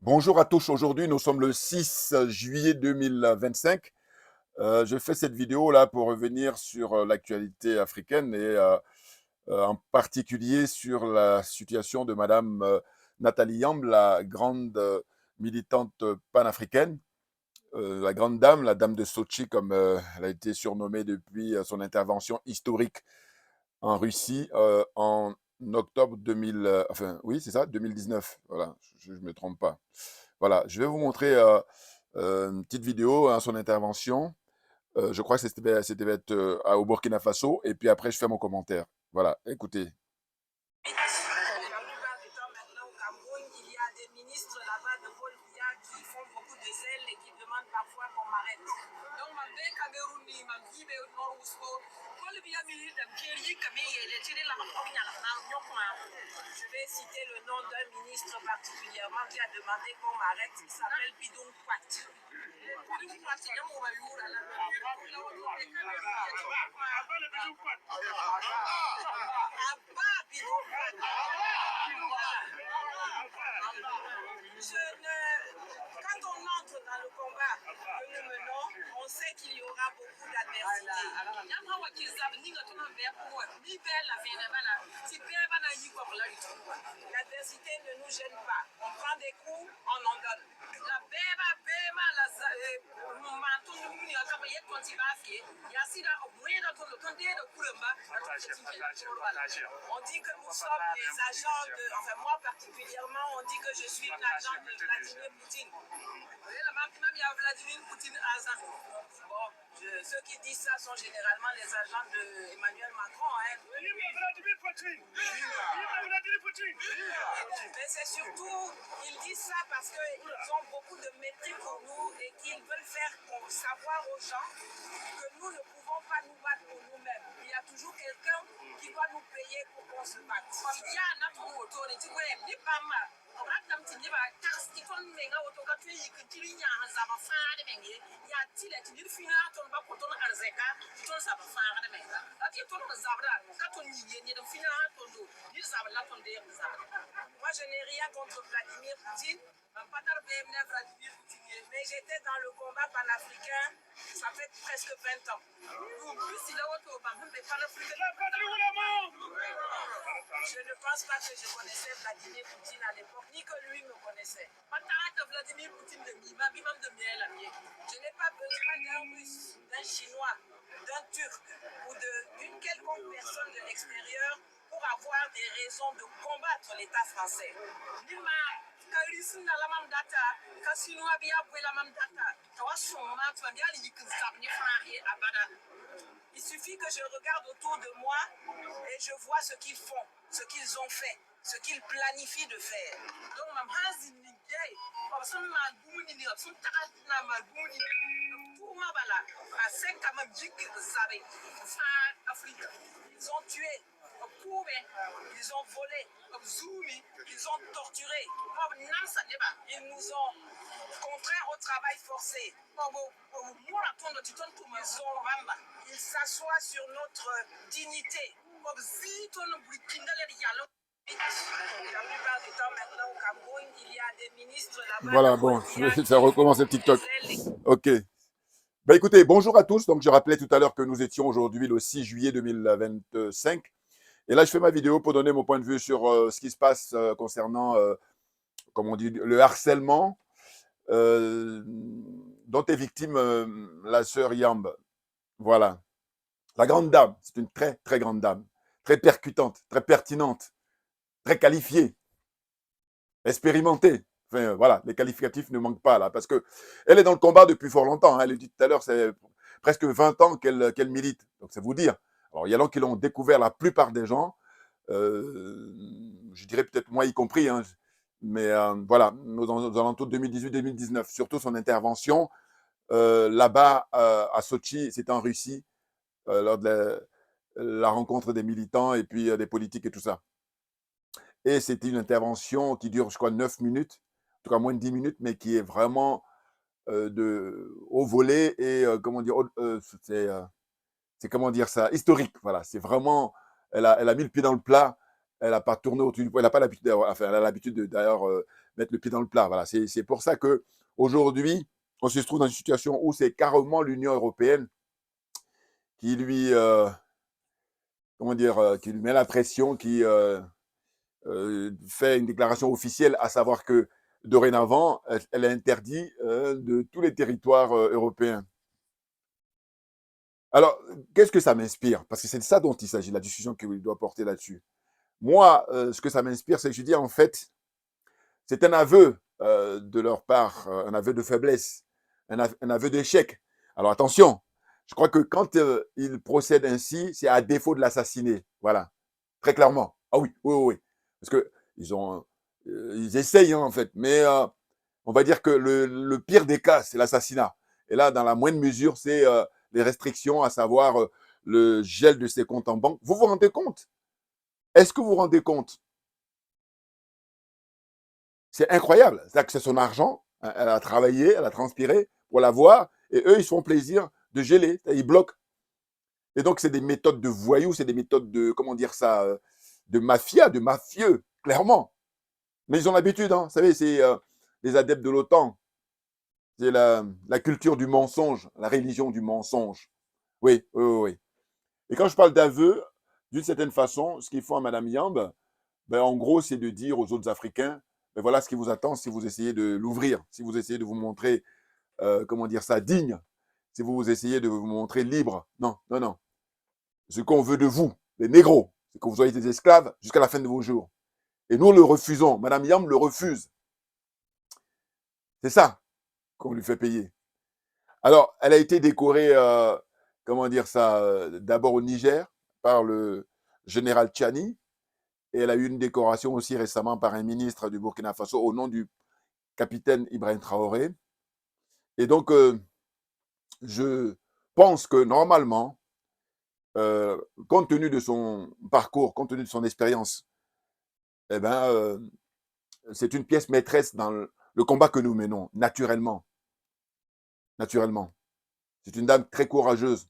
Bonjour à tous, aujourd'hui nous sommes le 6 juillet 2025. Je fais cette vidéo là pour revenir sur l'actualité africaine et en particulier sur la situation de Madame Nathalie Yamb, la grande militante panafricaine, la grande dame, la dame de Sochi comme elle a été surnommée depuis son intervention historique en Russie en octobre 2000, enfin oui c'est ça, 2019, voilà, je ne me trompe pas. Voilà, je vais vous montrer une petite vidéo, hein, son intervention. Je crois que c'était être, au Burkina Faso, et puis après je fais mon commentaire. Voilà, écoutez. La plupart du temps maintenant au Cameroun, il y a des ministres là-bas de Paul Biya qui font beaucoup de zèle et qui demandent parfois qu'on m'arrête. Donc, Cameroun, Paul Biya je vais citer le nom d'un ministre particulièrement qui a demandé qu'on m'arrête. Il s'appelle Bidon Quat. Bidon Quat, il y a mon maillot là. Quand on entre dans le combat que nous menons, on sait qu'il y aura beaucoup d'adversité. L'adversité ne nous gêne pas. On prend des coups, on en donne. On dit que nous sommes des agents de... Enfin, moi particulièrement, on dit que je suis une agent de Vladimir Poutine. Vladimir Poutine. Bon, ceux qui disent ça sont généralement les agents d'Emmanuel Macron. Hein. Mais c'est surtout, ils disent ça parce qu'ils ont beaucoup de mépris pour nous et qu'ils veulent faire savoir aux gens que nous ne pouvons pas nous battre pour nous-mêmes. Il y a toujours quelqu'un qui doit nous payer pour qu'on se batte. Il y a un autre autorité, il moi, je n'ai rien contre Vladimir Poutine. Mais j'étais dans le combat panafricain, ça fait presque 20 ans. Je ne pense pas que je connaissais Vladimir Poutine à l'époque, ni que lui me connaissait. Je n'ai pas besoin d'un Russe, d'un Chinois, d'un Turc ou d'une quelconque personne de l'extérieur pour avoir des raisons de combattre l'État français. Il suffit que je regarde autour de moi et je vois ce qu'ils font, ce qu'ils ont fait, ce qu'ils planifient de faire. Donc, ils ont tué, ils ont volé, ils ont torturé, ils nous ont contraints au travail forcé. Ils s'assoient sur notre dignité. La plupart du temps maintenant au Cameroun, il y a des ministres là-bas. Voilà, bon, ça recommence le TikTok. Ok. Bah écoutez, bonjour à tous. Donc je rappelais tout à l'heure que nous étions aujourd'hui le 6 juillet 2025. Et là, je fais ma vidéo pour donner mon point de vue sur ce qui se passe concernant, comme on dit, le harcèlement dont est victime la sœur Yamb. Voilà. La grande dame, c'est une très, très grande dame. Très percutante, très pertinente, très qualifiée, expérimentée. Enfin, voilà, les qualificatifs ne manquent pas là, parce que elle est dans le combat depuis fort longtemps. Hein. Elle l'a dit tout à l'heure, c'est presque 20 ans qu'elle milite. Donc, c'est vous dire. Alors, il y a là qui l'ont découvert, la plupart des gens. Je dirais peut-être moi y compris. Hein. Mais voilà, aux alentours de 2018-2019, surtout son intervention là-bas à Sochi, c'était en Russie, lors de la rencontre des militants et puis des politiques et tout ça. Et c'était une intervention qui dure, je crois, 9 minutes, en tout cas moins de 10 minutes, mais qui est vraiment au volet et comment dire, c'est comment dire ça, historique. Voilà, c'est vraiment, elle a mis le pied dans le plat. elle n'a pas tourné autour du pot, elle n'a pas l'habitude, enfin, elle a l'habitude d'ailleurs mettre le pied dans le plat. Voilà, c'est pour ça que aujourd'hui, on se trouve dans une situation où c'est carrément l'Union européenne qui lui, comment dire, qui lui met la pression, qui fait une déclaration officielle, à savoir que dorénavant, elle interdit de tous les territoires européens. Alors, qu'est-ce que ça m'inspire? Parce que c'est de ça dont il s'agit, la discussion qu'il doit porter là-dessus. Moi, ce que ça m'inspire, c'est que je dis, en fait, c'est un aveu de leur part, un aveu de faiblesse, un aveu d'échec. Alors attention, je crois que quand ils procèdent ainsi, c'est à défaut de l'assassiner. Voilà, très clairement. Ah oui, oui, oui, oui. Parce que ils essayent hein, en fait, mais on va dire que le pire des cas, c'est l'assassinat. Et là, dans la moindre mesure, c'est les restrictions, à savoir le gel de ses comptes en banque. Vous vous rendez compte? Est-ce que vous vous rendez compte? C'est incroyable. C'est-à-dire que c'est son argent, hein, elle a travaillé, elle a transpiré pour l'avoir, et eux, ils se font plaisir de geler, ils bloquent. Et donc, c'est des méthodes de voyous, c'est des méthodes de, comment dire ça, de mafia, de mafieux, clairement. Mais ils ont l'habitude, hein. Vous savez, c'est les adeptes de l'OTAN. C'est la culture du mensonge, la religion du mensonge. Oui, oui, oui, oui. Et quand je parle d'aveu, d'une certaine façon, ce qu'ils font à Madame Yamb, ben, en gros, c'est de dire aux autres Africains, ben, voilà ce qui vous attend si vous essayez de l'ouvrir, si vous essayez de vous montrer, comment dire ça, digne, si vous essayez de vous montrer libre. Non, non, non. Ce qu'on veut de vous, les négros, c'est que vous soyez des esclaves jusqu'à la fin de vos jours. Et nous, le refusons. Madame Yamb le refuse. C'est ça qu'on lui fait payer. Alors, elle a été décorée, comment dire ça, d'abord au Niger, par le général Tchani, et elle a eu une décoration aussi récemment par un ministre du Burkina Faso au nom du capitaine Ibrahim Traoré. Et donc, je pense que normalement, compte tenu de son parcours, compte tenu de son expérience, eh ben, c'est une pièce maîtresse dans le combat que nous menons, naturellement. Naturellement. C'est une dame très courageuse.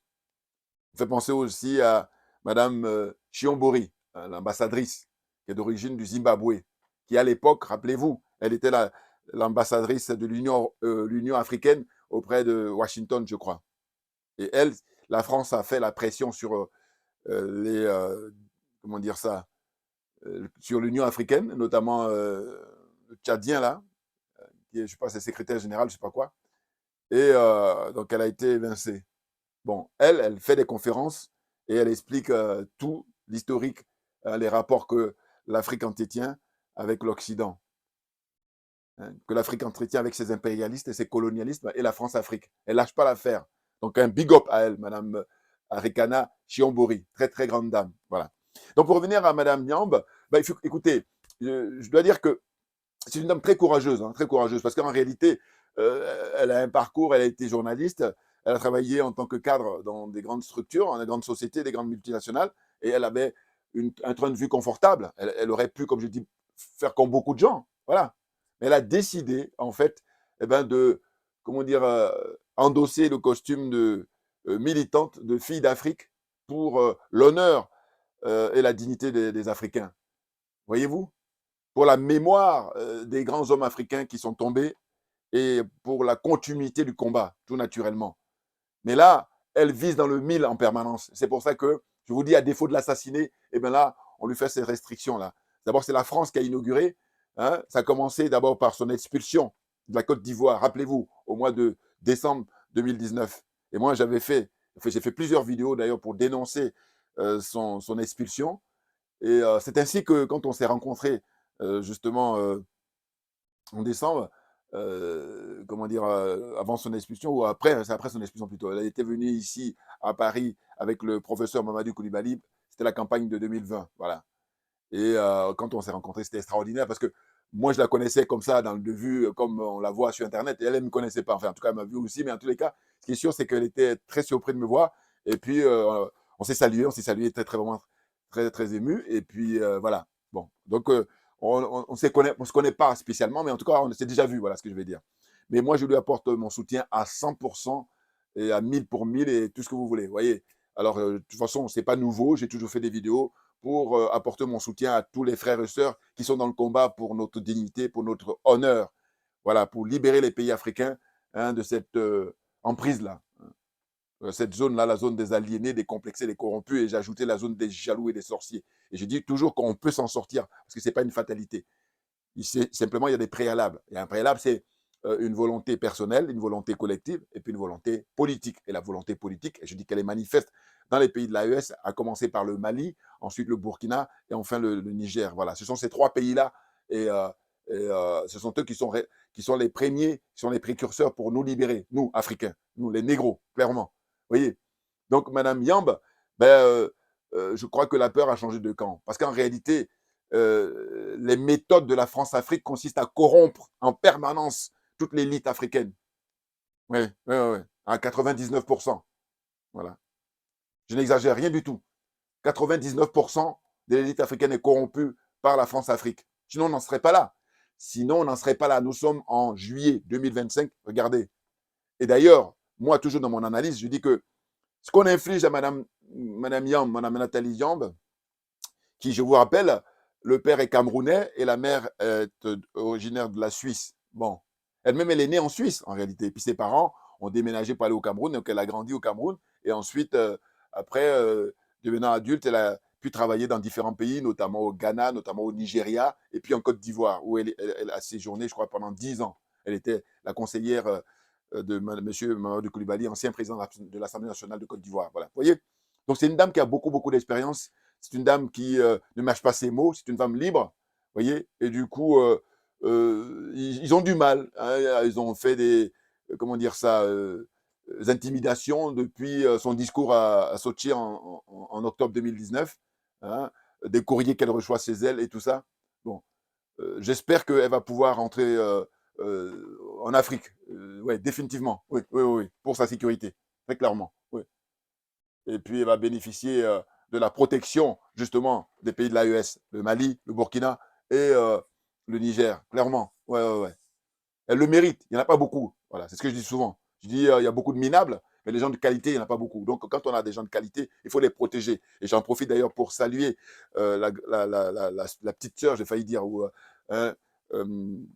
Ça fait penser aussi à Madame Chiombori, l'ambassadrice, qui est d'origine du Zimbabwe, qui à l'époque, rappelez-vous, elle était l'ambassadrice de l'Union africaine auprès de Washington, je crois. Et elle, la France a fait la pression sur comment dire ça, sur l'Union africaine, notamment le Tchadien là, qui est, je sais pas, c'est secrétaire général, je sais pas quoi. Et donc elle a été évincée. Bon, elle fait des conférences et elle explique tout l'historique, les rapports que l'Afrique entretient avec l'Occident, hein, que l'Afrique entretient avec ses impérialistes et ses colonialismes et la France-Afrique. Elle lâche pas l'affaire. Donc un big up à elle, Madame Arikana Chiombori, très très grande dame. Voilà. Donc pour revenir à Madame Nyamb, bah, écoutez, je dois dire que c'est une dame très courageuse, parce qu'en réalité, elle a un parcours, elle a été journaliste, elle a travaillé en tant que cadre dans des grandes structures, dans des grandes sociétés, des grandes multinationales, et elle avait un train de vue confortable. Elle aurait pu, comme je dis, faire comme beaucoup de gens, voilà. Mais elle a décidé, en fait, eh ben de, comment dire, endosser le costume de militante de fille d'Afrique pour l'honneur et la dignité des Africains. Voyez-vous? Pour la mémoire des grands hommes africains qui sont tombés et pour la continuité du combat, tout naturellement. Mais là, elle vise dans le mille en permanence. C'est pour ça que je vous dis, à défaut de l'assassiner, eh bien là, on lui fait ces restrictions-là. D'abord, c'est la France qui a inauguré. Hein, ça a commencé d'abord par son expulsion de la Côte d'Ivoire, rappelez-vous, au mois de décembre 2019. Et moi, j'ai fait plusieurs vidéos d'ailleurs pour dénoncer son expulsion. Et c'est ainsi que quand on s'est rencontrés justement en décembre, comment dire, avant son expulsion ou après, c'est après son expulsion plutôt. Elle était venue ici à Paris avec le professeur Mamadou Koulibaly. C'était la campagne de 2020, voilà. Et quand on s'est rencontrés, c'était extraordinaire parce que moi, je la connaissais comme ça, de vue, comme on la voit sur Internet. Et elle ne me connaissait pas. Enfin, en tout cas, elle m'a vu aussi. Mais en tous les cas, ce qui est sûr, c'est qu'elle était très surprise de me voir. Et puis, on s'est salué très, très, vraiment, très, très ému. Et puis, voilà. Bon, donc, on se connaît pas spécialement, mais en tout cas, on s'est déjà vu, voilà ce que je vais dire. Mais moi, je lui apporte mon soutien à 100% et à 1000 pour 1000 et tout ce que vous voulez. Vous voyez. Alors, de toute façon, c'est pas nouveau. J'ai toujours fait des vidéos pour apporter mon soutien à tous les frères et sœurs qui sont dans le combat pour notre dignité, pour notre honneur. Voilà, pour libérer les pays africains hein, de cette emprise-là. Cette zone-là, la zone des aliénés, des complexés, des corrompus, et j'ai ajouté la zone des jaloux et des sorciers. Et je dis toujours qu'on peut s'en sortir, parce que ce n'est pas une fatalité. Simplement, il y a des préalables. Et un préalable, c'est une volonté personnelle, une volonté collective, et puis une volonté politique. Et la volonté politique, je dis qu'elle est manifeste dans les pays de l'AES, à commencer par le Mali, ensuite le Burkina, et enfin le Niger. Voilà, ce sont ces trois pays-là, et ce sont eux qui sont les premiers, qui sont les précurseurs pour nous libérer, nous, Africains, nous, les négros, clairement. Vous voyez. Donc, Madame Yamb, ben, je crois que la peur a changé de camp. Parce qu'en réalité, les méthodes de la France-Afrique consistent à corrompre en permanence toute l'élite africaine. Oui, oui, oui, à 99%. Voilà. Je n'exagère rien du tout. 99% de l'élite africaine est corrompue par la France-Afrique. Sinon, on n'en serait pas là. Sinon, on n'en serait pas là. Nous sommes en juillet 2025. Regardez. Et d'ailleurs, moi, toujours dans mon analyse, je dis que ce qu'on inflige à Madame Yamb, Madame Nathalie Yamb, qui, je vous rappelle, le père est camerounais et la mère est originaire de la Suisse. Bon, elle-même, elle est née en Suisse, en réalité. Puis ses parents ont déménagé pour aller au Cameroun, donc elle a grandi au Cameroun. Et ensuite, après, devenant adulte, elle a pu travailler dans différents pays, notamment au Ghana, notamment au Nigeria, et puis en Côte d'Ivoire, où elle a séjourné, je crois, pendant 10 ans. Elle était la conseillère de M. Mamadou Koulibaly, ancien président de l'Assemblée nationale de Côte d'Ivoire. Voilà. Vous voyez. Donc, c'est une dame qui a beaucoup, beaucoup d'expérience. C'est une dame qui ne mâche pas ses mots. C'est une femme libre. Vous voyez. Et du coup, ils ont du mal. Hein, ils ont fait des, comment dire ça, intimidations depuis son discours à Sochi en octobre 2019. Hein, des courriers qu'elle reçoit chez elle et tout ça. Bon, j'espère qu'elle va pouvoir rentrer en Afrique. Oui, définitivement. Oui, oui, oui, oui, pour sa sécurité. Très clairement. Oui. Et puis, elle va bénéficier de la protection, justement, des pays de l'AES, le Mali, le Burkina et le Niger. Clairement. Ouais, ouais, ouais. Elle le mérite. Il n'y en a pas beaucoup. Voilà, c'est ce que je dis souvent. Je dis, il y a beaucoup de minables, mais les gens de qualité, il n'y en a pas beaucoup. Donc, quand on a des gens de qualité, il faut les protéger. Et j'en profite d'ailleurs pour saluer la petite sœur, j'ai failli dire, ou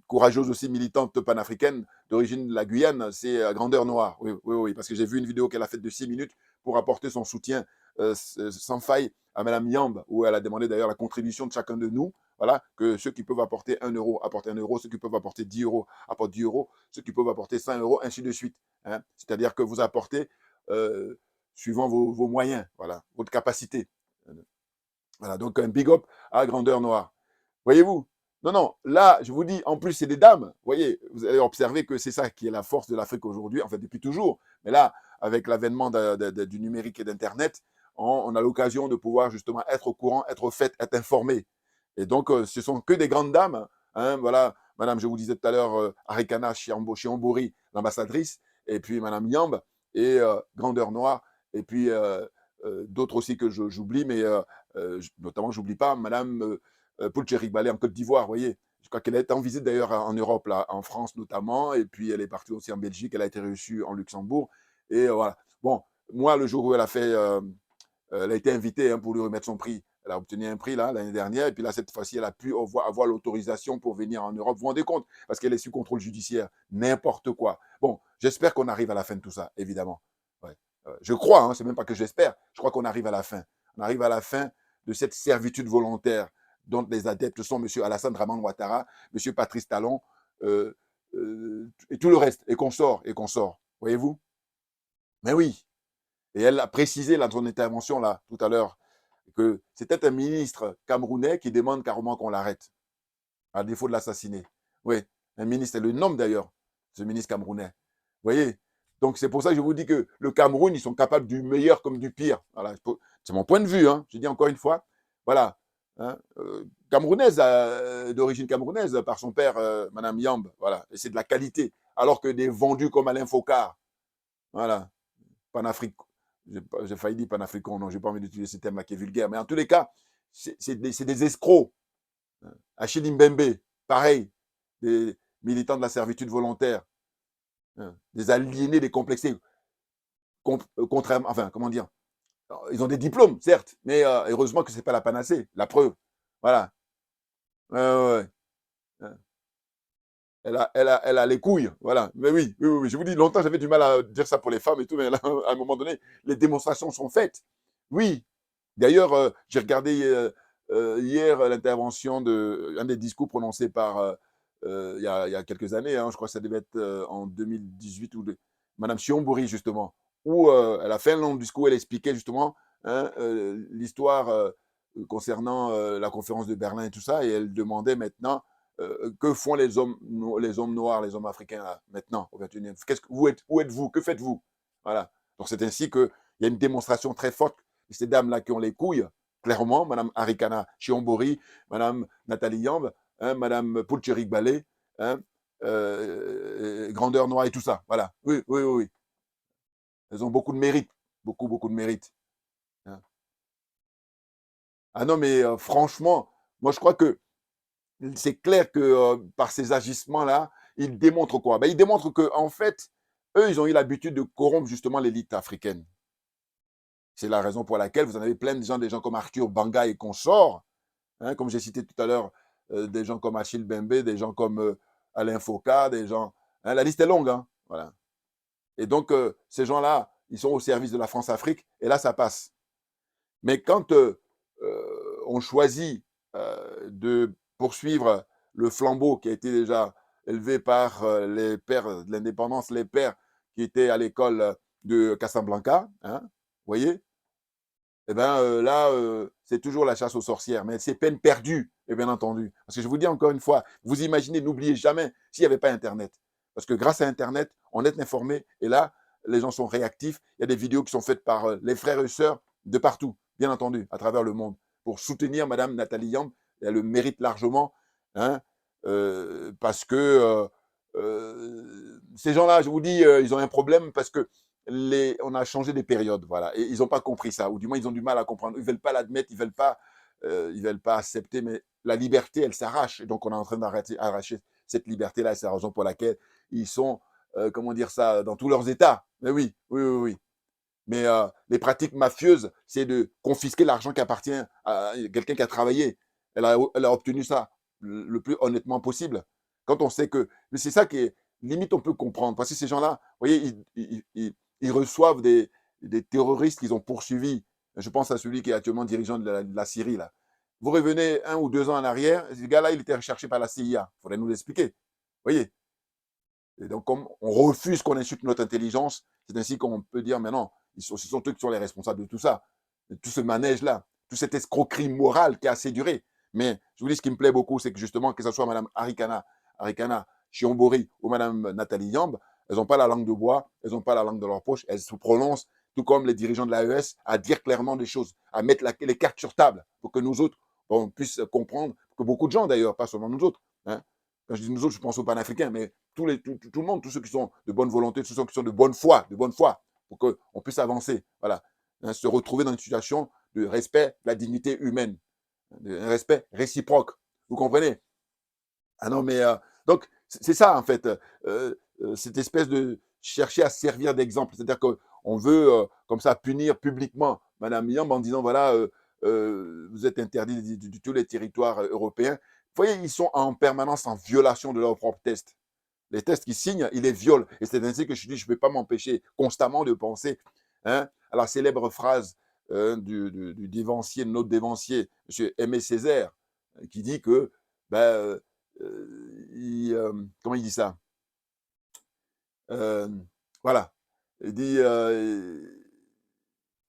courageuse aussi, militante panafricaine, d'origine de la Guyane, c'est Grandeur Noire. Oui, oui, oui, parce que j'ai vu une vidéo qu'elle a faite de 6 minutes pour apporter son soutien sans faille à Mme Yamb, où elle a demandé d'ailleurs la contribution de chacun de nous. Voilà, que ceux qui peuvent apporter 1 euro apportent 1 euro, ceux qui peuvent apporter 10 euros apportent 10 euros, ceux qui peuvent apporter 5 euros, ainsi de suite. Hein. C'est-à-dire que vous apportez suivant vos moyens, voilà, votre capacité. Voilà, donc un big up à Grandeur Noire. Voyez-vous? Non, non, là, je vous dis, en plus, c'est des dames. Vous voyez, vous allez observer que c'est ça qui est la force de l'Afrique aujourd'hui, en fait, depuis toujours. Mais là, avec l'avènement du numérique et d'Internet, on a l'occasion de pouvoir justement être au courant, être au fait, être informé. Et donc, ce sont que des grandes dames. Hein, voilà, madame, je vous disais tout à l'heure, Arikana Chiambori, l'ambassadrice, et puis madame Yamb, et Grandeur Noire, et puis d'autres aussi que j'oublie, mais notamment, j'oublie pas, madame Poulcherik Balé en Côte d'Ivoire, vous voyez. Je crois qu'elle est en visite d'ailleurs en Europe, là, en France notamment, et puis elle est partie aussi en Belgique, elle a été reçue en Luxembourg, et voilà. Bon, moi, le jour où elle a fait elle a été invitée hein, pour lui remettre son prix. Elle a obtenu un prix là l'année dernière. Et puis là, cette fois-ci, elle a pu avoir l'autorisation pour venir en Europe. Vous vous rendez compte? Parce qu'elle est sous contrôle judiciaire. N'importe quoi. Bon, j'espère qu'on arrive à la fin de tout ça, évidemment. Ouais. Je crois, hein, c'est même pas que j'espère. Je crois qu'on arrive à la fin. On arrive à la fin de cette servitude volontaire dont les adeptes sont M. Alassane Draman Ouattara, M. Patrice Talon, et tout le reste, et qu'on sort, et qu'on sort. Voyez-vous? Mais oui, et elle a précisé dans son intervention là, tout à l'heure, que c'était un ministre camerounais qui demande carrément qu'on l'arrête, à défaut de l'assassiner. Oui, un ministre, elle le nomme d'ailleurs, ce ministre camerounais. Vous voyez. Donc c'est pour ça que je vous dis que le Cameroun, ils sont capables du meilleur comme du pire. Voilà, c'est mon point de vue, hein. Je dis encore une fois. Voilà. Hein, camerounaise, d'origine camerounaise, par son père, Madame Yamb. Voilà. Et c'est de la qualité. Alors que des vendus comme Alain Focard. Voilà. Panafrique. J'ai failli dire panafricain, non, j'ai pas envie d'utiliser ce terme-là qui est vulgaire. Mais en tous les cas, c'est des escrocs. Achille Mbembe, pareil, des militants de la servitude volontaire, des aliénés, des complexés, contrairement, enfin, comment dire, Ils ont des diplômes, certes, mais heureusement que c'est pas la panacée, la preuve. Voilà. Ouais, ouais, ouais. Hein. Elle a les couilles, voilà. Mais oui, oui, oui, oui. Je vous dis, longtemps, j'avais du mal à dire ça pour les femmes et tout, mais là, à un moment donné, les démonstrations sont faites. Oui. D'ailleurs, j'ai regardé hier l'intervention un des discours prononcés par, il y a quelques années, hein, je crois que ça devait être en 2018 ou Madame Sionbori, justement, où elle a fait un long discours, elle expliquait justement hein, l'histoire concernant la conférence de Berlin et tout ça, et elle demandait maintenant que font les hommes noirs, les hommes africains là, maintenant, au 21e. Où êtes-vous? Que faites-vous? Voilà. Donc c'est ainsi qu'il y a une démonstration très forte de ces dames-là qui ont les couilles, clairement, Mme Arikana Chiombori, Mme Nathalie Yamb, hein, Mme Poulcherik Balé, hein, Grandeur Noire et tout ça. Voilà. Oui, oui, oui, oui. Elles ont beaucoup de mérite. Beaucoup, beaucoup de mérite. Hein. Ah non, mais franchement, moi je crois que c'est clair que par ces agissements-là, ils démontrent quoi? Ben, ils démontrent que en fait, eux, ils ont eu l'habitude de corrompre justement l'élite africaine. C'est la raison pour laquelle vous en avez plein de gens, des gens comme Arthur Banga et consorts, hein, comme j'ai cité tout à l'heure, des gens comme Achille Bembe, des gens comme Alain Foucault, des gens. Hein, la liste est longue, hein, voilà. Et donc, ces gens-là, ils sont au service de la France-Afrique, et là, ça passe. Mais quand on choisit de poursuivre le flambeau qui a été déjà élevé par les pères de l'indépendance, les pères qui étaient à l'école de Casablanca, hein, vous voyez, eh ben là, c'est toujours la chasse aux sorcières, mais c'est peine perdue, et bien entendu. Parce que je vous dis encore une fois, vous imaginez, n'oubliez jamais s'il n'y avait pas Internet. Parce que grâce à Internet, on est informé, et là, les gens sont réactifs. Il y a des vidéos qui sont faites par les frères et sœurs de partout, bien entendu, à travers le monde, pour soutenir Madame Nathalie Yamb. Elle le mérite largement, hein, parce que ces gens-là, je vous dis, ils ont un problème parce que on a changé des périodes, voilà. Et ils n'ont pas compris ça, ou du moins ils ont du mal à comprendre. Ils ne veulent pas l'admettre, ils veulent pas accepter, mais la liberté, elle s'arrache. Et donc on est en train d'arracher cette liberté-là, c'est la raison pour laquelle ils sont, comment dire ça, dans tous leurs états. Mais oui, oui, oui, oui. Mais les pratiques mafieuses, c'est de confisquer l'argent qui appartient à quelqu'un qui a travaillé. Elle a obtenu ça le plus honnêtement possible. Quand on sait que. Mais c'est ça qui est. Limite, on peut comprendre. Parce que ces gens-là, vous voyez, ils reçoivent des terroristes qu'ils ont poursuivis. Je pense à celui qui est actuellement dirigeant de la Syrie. Là. Vous revenez 1 ou 2 ans en arrière, ce gars-là, il était recherché par la CIA. Il faudrait nous l'expliquer. Vous voyez. Et donc, comme on refuse qu'on insulte notre intelligence, c'est ainsi qu'on peut dire, mais non, ce sont eux qui sont les responsables de tout ça, de tout ce manège-là, toute cette escroquerie morale qui a assez duré. Mais je vous dis, ce qui me plaît beaucoup, c'est que justement, que ce soit Mme Arikana Chiombori ou Mme Nathalie Yamb, elles n'ont pas la langue de bois, elles n'ont pas la langue dans leur poche, elles se prononcent, tout comme les dirigeants de l'AES, à dire clairement des choses, à mettre les cartes sur table pour que nous autres, on puisse comprendre, que beaucoup de gens d'ailleurs, pas seulement nous autres, hein. Quand je dis nous autres, je pense aux panafricains, mais tout le monde, tous ceux qui sont de bonne volonté, tous ceux qui sont de bonne foi, pour qu'on puisse avancer, voilà, hein, se retrouver dans une situation de respect de la dignité humaine, un respect réciproque. Vous comprenez? Ah non, mais donc c'est ça en fait, cette espèce de chercher à servir d'exemple, c'est-à-dire qu'on veut comme ça punir publiquement Madame Yamb en disant voilà, vous êtes interdit de tous les territoires européens. Vous voyez, ils sont en permanence en violation de leurs propres tests. Les tests qu'ils signent, ils les violent. Et c'est ainsi que je dis, je ne peux pas m'empêcher constamment de penser hein, à la célèbre phrase du dévancier, de notre dévancier, M. Aimé Césaire, qui dit que, ben, comment il dit ça euh, Voilà. Il dit,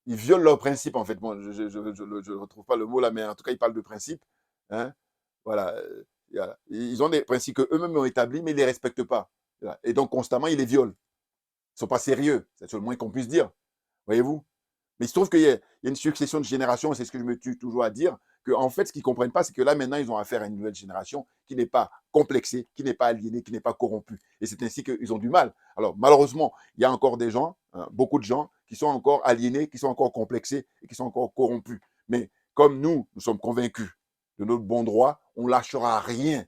ils violent leurs principes, en fait. Bon, je ne retrouve pas le mot là, mais en tout cas, ils parlent de principes. Hein, voilà. Voilà. Ils ont des principes qu'eux-mêmes ont établis, mais ils ne les respectent pas. Voilà. Et donc, constamment, ils les violent. Ils ne sont pas sérieux. C'est le moins qu'on puisse dire. Voyez-vous? Mais il se trouve qu'il y a une succession de générations, c'est ce que je me tue toujours à dire, qu'en fait, ce qu'ils ne comprennent pas, c'est que là, maintenant, ils ont affaire à une nouvelle génération qui n'est pas complexée, qui n'est pas aliénée, qui n'est pas corrompue. Et c'est ainsi qu'ils ont du mal. Alors, malheureusement, il y a encore des gens, hein, beaucoup de gens, qui sont encore aliénés, qui sont encore complexés et qui sont encore corrompus. Mais comme nous sommes convaincus de notre bon droit, on ne lâchera rien.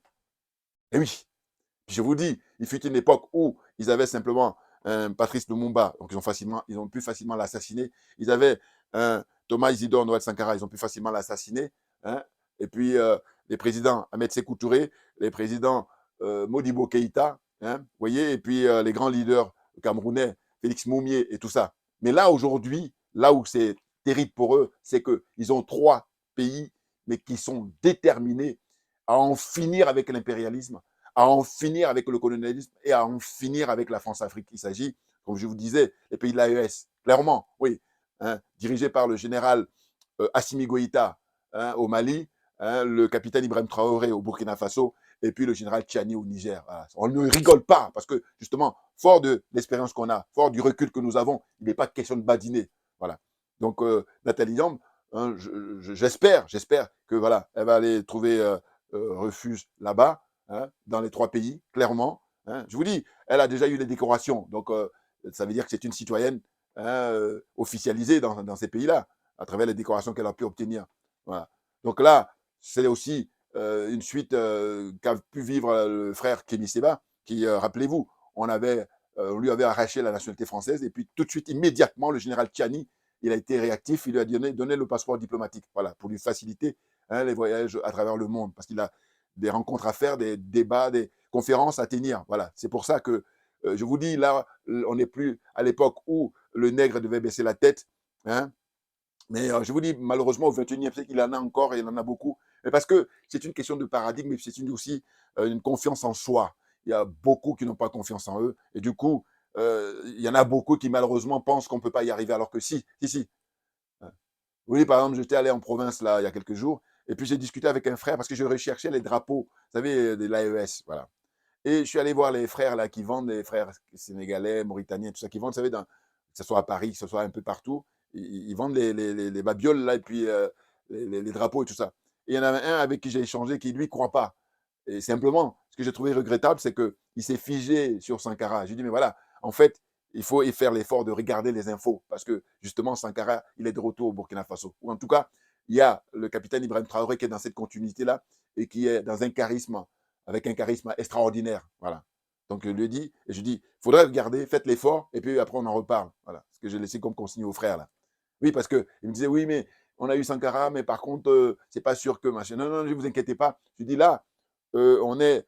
Et oui, je vous dis, il fut une époque où ils avaient simplement Patrice Lumumba, donc ils ont pu facilement l'assassiner. Ils avaient hein, Thomas Isidore Noël Sankara, ils ont pu facilement l'assassiner. Hein. Et puis, les présidents Ahmed Sékou Touré, les présidents Modibo Keïta, hein, vous voyez, et puis les grands leaders camerounais, Félix Moumier et tout ça. Mais là, aujourd'hui, là où c'est terrible pour eux, c'est qu'ils ont 3 pays, mais qui sont déterminés à en finir avec l'impérialisme, à en finir avec le colonialisme et à en finir avec la France-Afrique. Il s'agit, comme je vous disais, des pays de l'AES, clairement, oui, hein, dirigé par le général Assimi Goïta, hein, au Mali, hein, le capitaine Ibrahim Traoré au Burkina Faso, et puis le général Tchiani au Niger. Voilà. On ne rigole pas, parce que justement, fort de l'expérience qu'on a, fort du recul que nous avons, il n'est pas question de badiner. Voilà. Donc, Nathalie Yamb, hein, j'espère que voilà, elle va aller trouver refuge là-bas, hein, dans les 3 pays, clairement. Hein. Je vous dis, elle a déjà eu les décorations, donc ça veut dire que c'est une citoyenne, hein, officialisée dans ces pays-là, à travers les décorations qu'elle a pu obtenir. Voilà. Donc là, c'est aussi une suite qu'a pu vivre le frère Kémy Séba, qui, rappelez-vous, on lui avait arraché la nationalité française, et puis tout de suite, immédiatement, le général Tchiani, il a été réactif, il lui a donné le passeport diplomatique, voilà, pour lui faciliter, hein, les voyages à travers le monde, parce qu'il a des rencontres à faire, des débats, des conférences à tenir. Voilà, c'est pour ça que je vous dis, là, on n'est plus à l'époque où le nègre devait baisser la tête, hein, mais je vous dis, malheureusement, au XXIe siècle, il en a encore et il en a beaucoup. Mais parce que c'est une question de paradigme, mais c'est aussi une confiance en soi. Il y a beaucoup qui n'ont pas confiance en eux. Et du coup, il y en a beaucoup qui, malheureusement, pensent qu'on ne peut pas y arriver, alors que si, si, si. Oui, par exemple, j'étais allé en province, là, il y a quelques jours, et puis j'ai discuté avec un frère, parce que je recherchais les drapeaux, vous savez, de l'AES, voilà. Et je suis allé voir les frères là qui vendent, les frères sénégalais, mauritaniens, tout ça, qui vendent, vous savez, que ce soit à Paris, que ce soit un peu partout, ils vendent les babioles là, et puis les drapeaux et tout ça. Et il y en a un avec qui j'ai échangé qui, lui, ne croit pas. Et simplement, ce que j'ai trouvé regrettable, c'est qu'il s'est figé sur Sankara. J'ai dit, mais voilà, en fait, il faut y faire l'effort de regarder les infos, parce que justement, Sankara, il est de retour au Burkina Faso. Ou en tout cas, il y a le capitaine Ibrahim Traoré qui est dans cette continuité-là et qui est dans un charisme, avec un charisme extraordinaire. Voilà. Donc je lui dis, et je dis, il faudrait regarder, faites l'effort, et puis après on en reparle. Voilà. Ce que j'ai laissé comme consigne aux frères là. Oui, parce qu'il me disait, oui, mais on a eu Sankara, mais par contre, c'est pas sûr que machin. Non, non, ne vous inquiétez pas. Je dis là, on est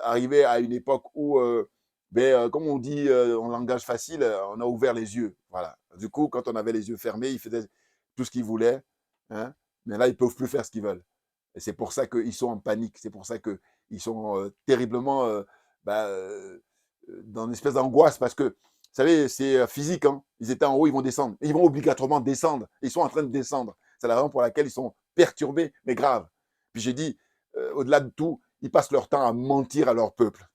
arrivé à une époque où, comme on dit en langage facile, on a ouvert les yeux. Voilà. Du coup, quand on avait les yeux fermés, ils faisaient tout ce qu'ils voulaient. Hein, mais là, ils ne peuvent plus faire ce qu'ils veulent. Et c'est pour ça qu'ils sont en panique. C'est pour ça qu'ils sont terriblement dans une espèce d'angoisse. Parce que, vous savez, c'est physique. Hein. Ils étaient en haut, ils vont descendre. Et ils vont obligatoirement descendre. Ils sont en train de descendre. C'est la raison pour laquelle ils sont perturbés, mais graves. Puis j'ai dit, au-delà de tout, ils passent leur temps à mentir à leur peuple.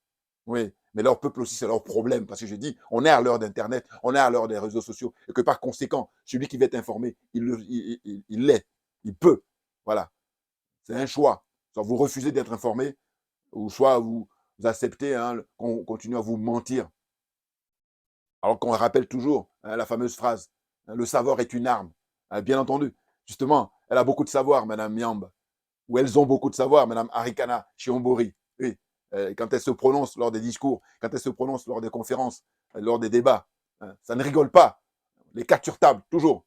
Oui, mais leur peuple aussi, c'est leur problème. Parce que je dis, on est à l'heure d'Internet, on est à l'heure des réseaux sociaux. Et que par conséquent, celui qui veut être informé, il l'est. Il peut. Voilà. C'est un choix. Soit vous refusez d'être informé, ou soit vous acceptez hein, qu'on continue à vous mentir. Alors qu'on rappelle toujours hein, la fameuse phrase, hein, le savoir est une arme. Hein, bien entendu. Justement, elle a beaucoup de savoir, Madame Miambe. Ou elles ont beaucoup de savoir, Madame Arikana Chiombori. Oui. Quand elle se prononce lors des discours, quand elle se prononce lors des conférences, lors des débats, hein, ça ne rigole pas. Les cartes sur table, toujours.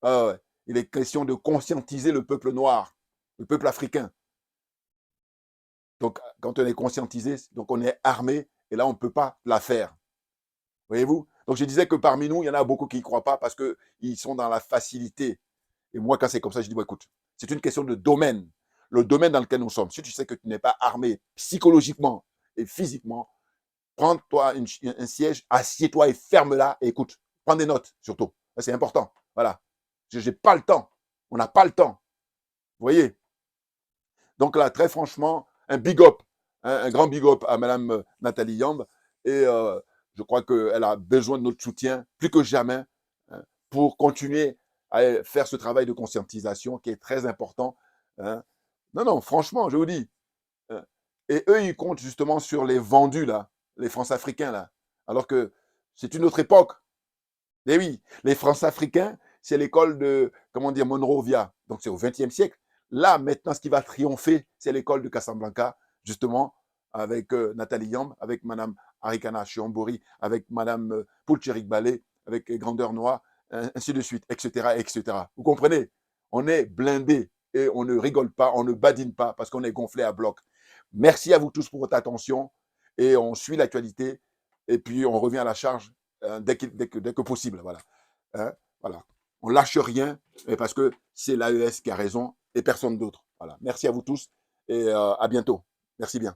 Ah ouais. Il est question de conscientiser le peuple noir, le peuple africain. Donc, quand on est conscientisé, donc on est armé, et là, on ne peut pas la faire. Voyez-vous? Donc, je disais que parmi nous, il y en a beaucoup qui n'y croient pas parce qu'ils sont dans la facilité. Et moi, quand c'est comme ça, je dis, bon, écoute, c'est une question de domaine. Le domaine dans lequel nous sommes. Si tu sais que tu n'es pas armé psychologiquement et physiquement, prends-toi un siège, assieds-toi et ferme-la et écoute. Prends des notes, surtout. C'est important. Voilà. Je n'ai pas le temps. On n'a pas le temps. Vous voyez? Donc là, très franchement, un big up, hein, un grand big up à Madame Nathalie Yamb. Et je crois qu'elle a besoin de notre soutien plus que jamais hein, pour continuer à faire ce travail de conscientisation qui est très important. Hein. Non, non, franchement, je vous dis. Hein. Et eux, ils comptent justement sur les vendus, là, les France-Africains, là. Alors que c'est une autre époque. Mais oui, les France-Africains, c'est l'école de, comment dire, Monrovia. Donc c'est au XXe siècle. Là, maintenant, ce qui va triompher, c'est l'école de Casablanca, justement, avec Nathalie Yamb, avec Madame Arikana Chiombori, avec Madame Poulcherik Balé, avec Grandeur Noire, ainsi de suite, etc., etc. Vous comprenez? On est blindé et on ne rigole pas, on ne badine pas parce qu'on est gonflé à bloc. Merci à vous tous pour votre attention et on suit l'actualité et puis on revient à la charge dès que possible. Voilà. Hein, voilà. On lâche rien parce que c'est l'AES qui a raison et personne d'autre. Voilà. Merci à vous tous et à bientôt. Merci bien.